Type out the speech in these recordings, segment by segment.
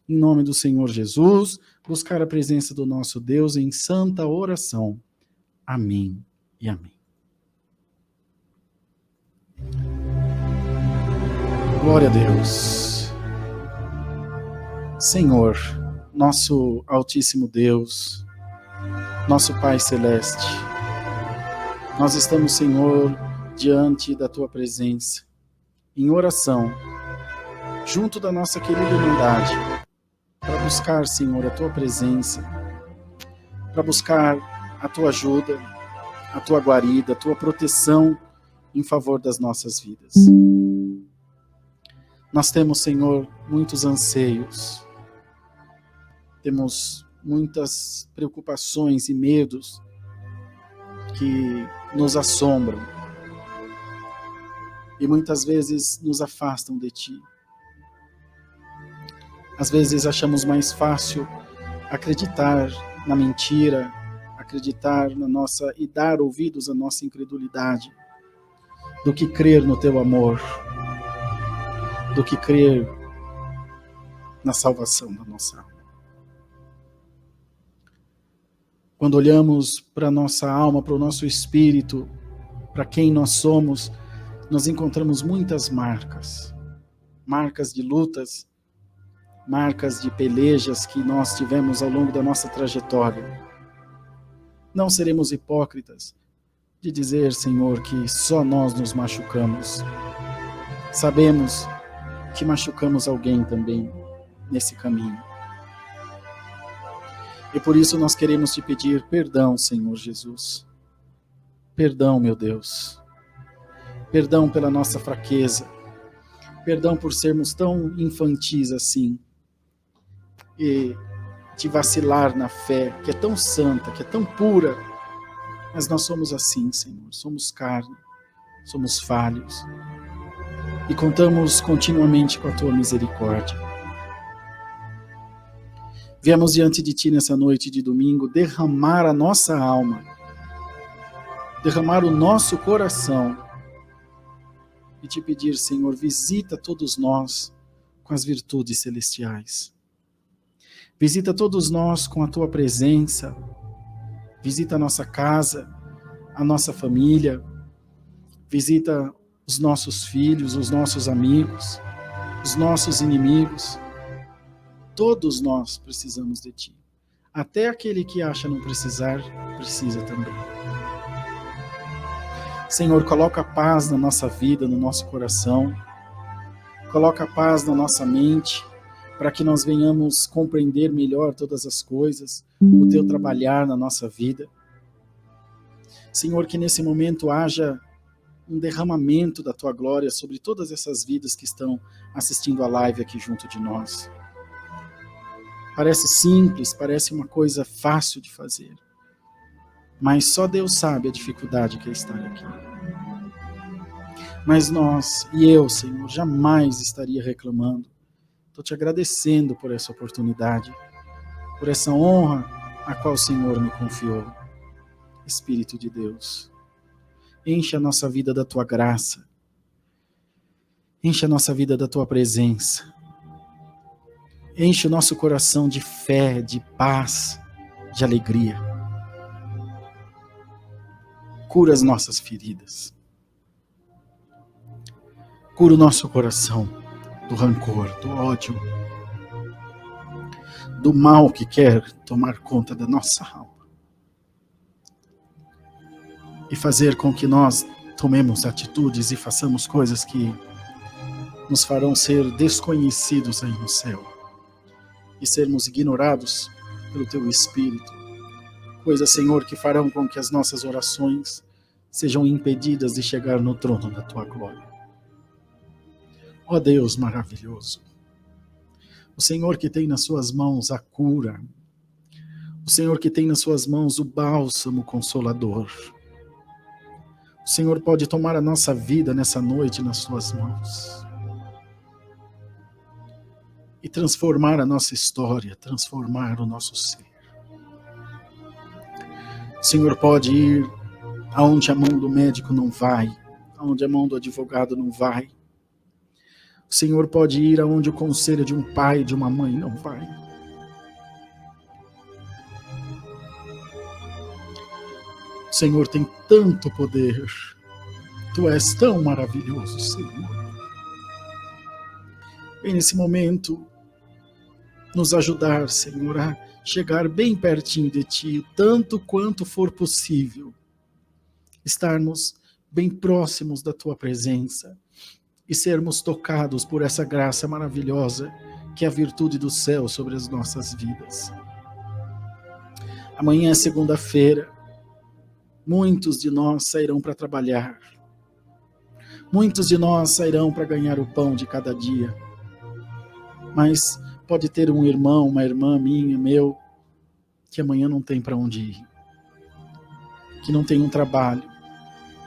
em nome do Senhor Jesus, buscar a presença do nosso Deus em santa oração. Amém e amém. Glória a Deus. Senhor, nosso Altíssimo Deus, nosso Pai Celeste, nós estamos, Senhor, diante da Tua presença, em oração, junto da nossa querida Irmandade, para buscar, Senhor, a Tua presença, para buscar a Tua ajuda, a Tua guarida, a Tua proteção em favor das nossas vidas. Nós temos, Senhor, muitos anseios, temos muitas preocupações e medos que nos assombram e muitas vezes nos afastam de Ti. Às vezes achamos mais fácil acreditar na mentira, acreditar na nossa e dar ouvidos à nossa incredulidade, do que crer no Teu amor, do que crer na salvação da nossa alma. Quando olhamos para a nossa alma, para o nosso espírito, para quem nós somos, nós encontramos muitas marcas. Marcas de lutas, marcas de pelejas que nós tivemos ao longo da nossa trajetória. Não seremos hipócritas de dizer, Senhor, que só nós nos machucamos. Sabemos que machucamos alguém também nesse caminho. E por isso nós queremos te pedir perdão, Senhor Jesus. Perdão, meu Deus. Perdão pela nossa fraqueza. Perdão por sermos tão infantis assim. E de vacilar na fé, que é tão santa, que é tão pura. Mas nós somos assim, Senhor. Somos carne, somos falhos. E contamos continuamente com a Tua misericórdia. Viemos diante de Ti nessa noite de domingo derramar a nossa alma, derramar o nosso coração e Te pedir, Senhor, visita todos nós com as virtudes celestiais. Visita todos nós com a Tua presença, visita a nossa casa, a nossa família, visita os nossos filhos, os nossos amigos, os nossos inimigos. Todos nós precisamos de Ti. Até aquele que acha não precisar, precisa também. Senhor, coloca a paz na nossa vida, no nosso coração. Coloca a paz na nossa mente, para que nós venhamos compreender melhor todas as coisas, o Teu trabalhar na nossa vida. Senhor, que nesse momento haja um derramamento da Tua glória sobre todas essas vidas que estão assistindo a live aqui junto de nós. Parece simples, parece uma coisa fácil de fazer. Mas só Deus sabe a dificuldade que é estar aqui. Mas nós, e eu, Senhor, jamais estaria reclamando. Estou Te agradecendo por essa oportunidade, por essa honra a qual o Senhor me confiou. Espírito de Deus, enche a nossa vida da Tua graça. Enche a nossa vida da Tua presença. Enche o nosso coração de fé, de paz, de alegria. Cura as nossas feridas. Cura o nosso coração do rancor, do ódio, do mal que quer tomar conta da nossa alma. E fazer com que nós tomemos atitudes e façamos coisas que nos farão ser desconhecidos aí no céu. E sermos ignorados pelo Teu Espírito. Coisas, Senhor, que farão com que as nossas orações sejam impedidas de chegar no trono da Tua glória. Ó Deus maravilhoso, o Senhor que tem nas Suas mãos a cura, o Senhor que tem nas Suas mãos o bálsamo consolador. O Senhor pode tomar a nossa vida nessa noite nas Suas mãos. E transformar a nossa história, transformar o nosso ser. O Senhor pode ir aonde a mão do médico não vai, aonde a mão do advogado não vai. O Senhor pode ir aonde o conselho de um pai, de uma mãe não vai. O Senhor tem tanto poder. Tu és tão maravilhoso, Senhor. Vem nesse momento nos ajudar, Senhor, a chegar bem pertinho de Ti, tanto quanto for possível. Estarmos bem próximos da Tua presença e sermos tocados por essa graça maravilhosa que é a virtude do céu sobre as nossas vidas. Amanhã é segunda-feira. Muitos de nós sairão para trabalhar. Muitos de nós sairão para ganhar o pão de cada dia. Mas pode ter um irmão, uma irmã minha, meu, que amanhã não tem para onde ir. Que não tem um trabalho.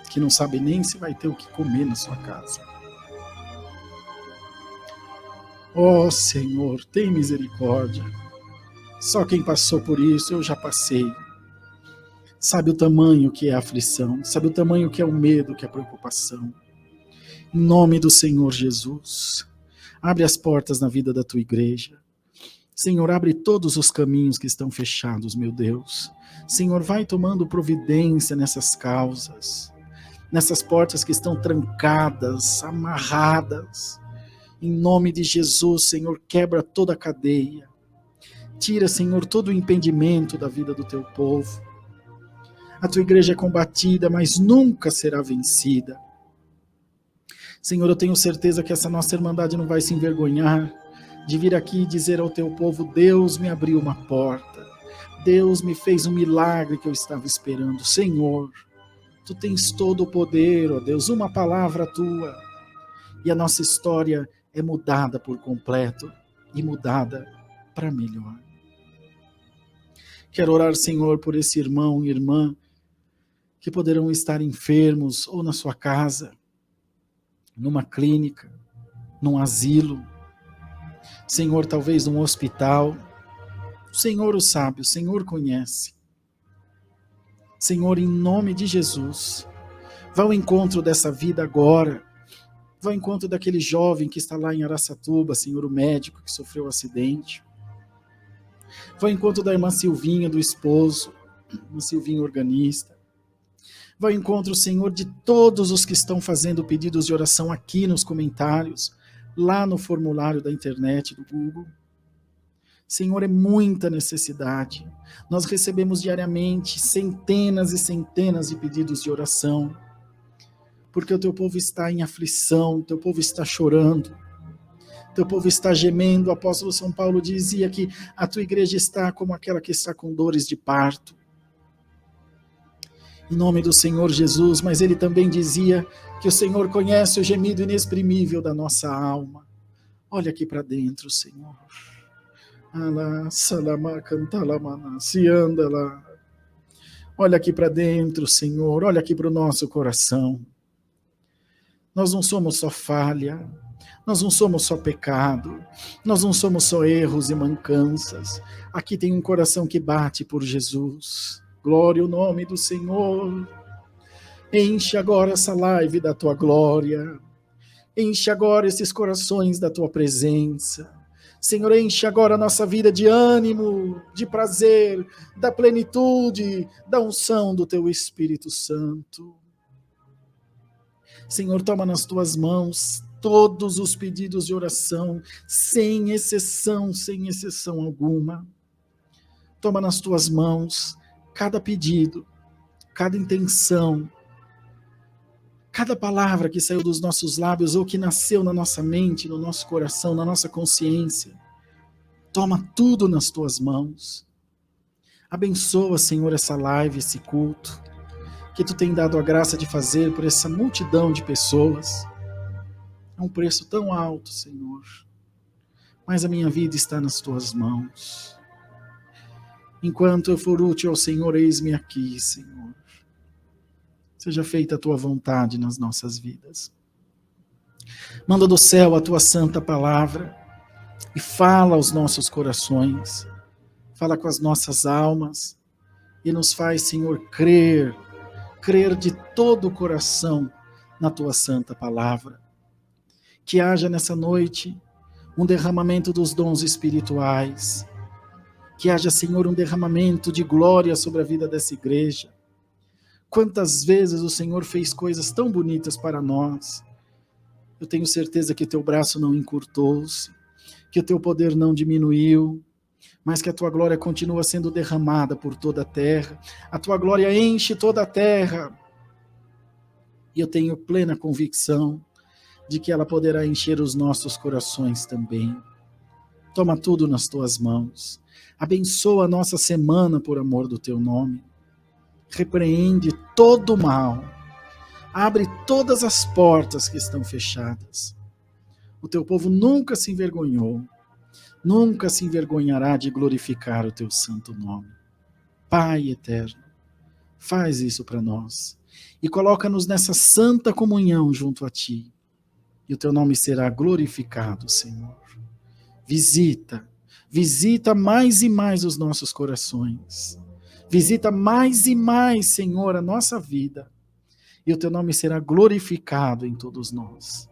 Que não sabe nem se vai ter o que comer na sua casa. Ó Senhor, tem misericórdia. Só quem passou por isso, eu já passei. Sabe o tamanho que é a aflição, sabe o tamanho que é o medo, que é a preocupação. Em nome do Senhor Jesus, abre as portas na vida da tua igreja. Senhor, abre todos os caminhos que estão fechados, meu Deus. Senhor, vai tomando providência nessas causas, nessas portas que estão trancadas, amarradas. Em nome de Jesus, Senhor, quebra toda a cadeia. Tira, Senhor, todo o impedimento da vida do teu povo. A tua igreja é combatida, mas nunca será vencida. Senhor, eu tenho certeza que essa nossa irmandade não vai se envergonhar de vir aqui e dizer ao teu povo: Deus me abriu uma porta. Deus me fez um milagre que eu estava esperando. Senhor, tu tens todo o poder, ó Deus, uma palavra tua. E a nossa história é mudada por completo e mudada para melhor. Quero orar, Senhor, por esse irmão e irmã que poderão estar enfermos ou na sua casa, numa clínica, num asilo, Senhor, talvez num hospital. O Senhor o sabe, o Senhor conhece. Senhor, em nome de Jesus, vá ao encontro dessa vida agora. Vá ao encontro daquele jovem que está lá em Araçatuba, Senhor, o médico que sofreu um acidente. Vá ao encontro da irmã Silvinha, do esposo, irmã Silvinha organista. Vá ao encontro, Senhor, de todos os que estão fazendo pedidos de oração aqui nos comentários, lá no formulário da internet, do Google. Senhor, é muita necessidade. Nós recebemos diariamente centenas e centenas de pedidos de oração, porque o teu povo está em aflição, o teu povo está chorando, o teu povo está gemendo. O apóstolo São Paulo dizia que a tua igreja está como aquela que está com dores de parto. Em nome do Senhor Jesus, mas ele também dizia que o Senhor conhece o gemido inexprimível da nossa alma. Olha aqui para dentro, Senhor. Olha aqui para dentro, Senhor. Olha aqui para o nosso coração. Nós não somos só falha, nós não somos só pecado, nós não somos só erros e mancanças. Aqui tem um coração que bate por Jesus. Glória ao nome do Senhor. Enche agora essa live da tua glória. Enche agora esses corações da tua presença. Senhor, enche agora a nossa vida de ânimo, de prazer, da plenitude, da unção do teu Espírito Santo. Senhor, toma nas tuas mãos todos os pedidos de oração, sem exceção alguma. Toma nas tuas mãos cada pedido, cada intenção, cada palavra que saiu dos nossos lábios ou que nasceu na nossa mente, no nosso coração, na nossa consciência. Toma tudo nas tuas mãos. Abençoa, Senhor, essa live, esse culto, que tu tem dado a graça de fazer por essa multidão de pessoas. É um preço tão alto, Senhor, mas a minha vida está nas tuas mãos. Enquanto eu for útil ao Senhor, eis-me aqui, Senhor. Seja feita a tua vontade nas nossas vidas. Manda do céu a tua santa palavra e fala aos nossos corações, fala com as nossas almas e nos faz, Senhor, crer de todo o coração na tua santa palavra. Que haja nessa noite um derramamento dos dons espirituais. Que haja, Senhor, um derramamento de glória sobre a vida dessa igreja. Quantas vezes o Senhor fez coisas tão bonitas para nós. Eu tenho certeza que o teu braço não encurtou-se, que o teu poder não diminuiu, mas que a tua glória continua sendo derramada por toda a terra. A tua glória enche toda a terra. E eu tenho plena convicção de que ela poderá encher os nossos corações também. Toma tudo nas tuas mãos. Abençoa a nossa semana por amor do teu nome. Repreende todo o mal. Abre todas as portas que estão fechadas. O teu povo nunca se envergonhou, nunca se envergonhará de glorificar o teu santo nome. Pai eterno, faz isso para nós e coloca-nos nessa santa comunhão junto a ti. E o teu nome será glorificado, Senhor. Visita mais e mais os nossos corações. Visita mais e mais, Senhor, a nossa vida. E o teu nome será glorificado em todos nós.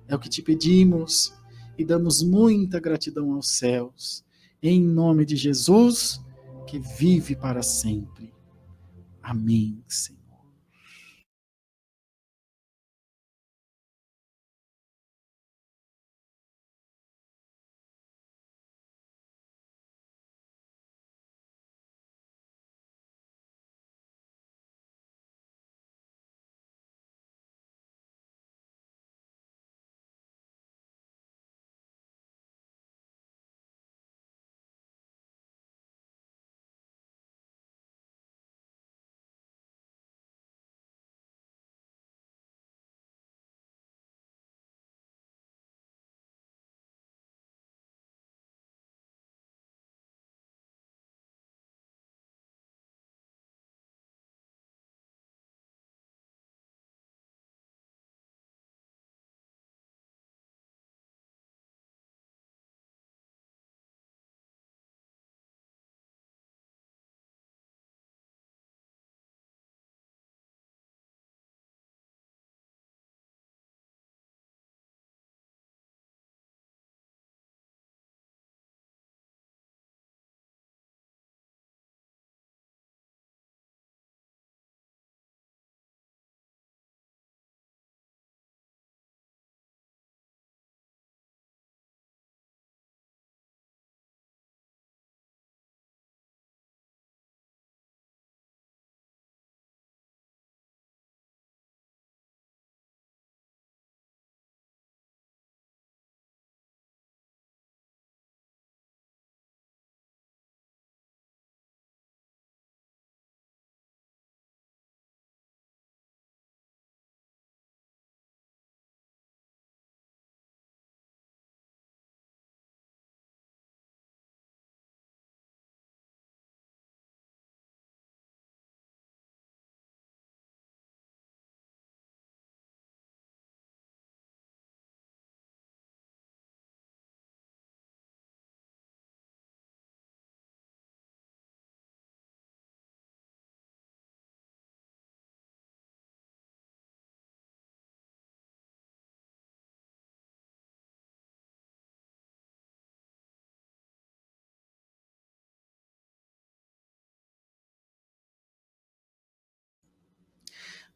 É o que te pedimos e damos muita gratidão aos céus. Em nome de Jesus, que vive para sempre. Amém, Senhor.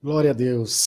Glória a Deus.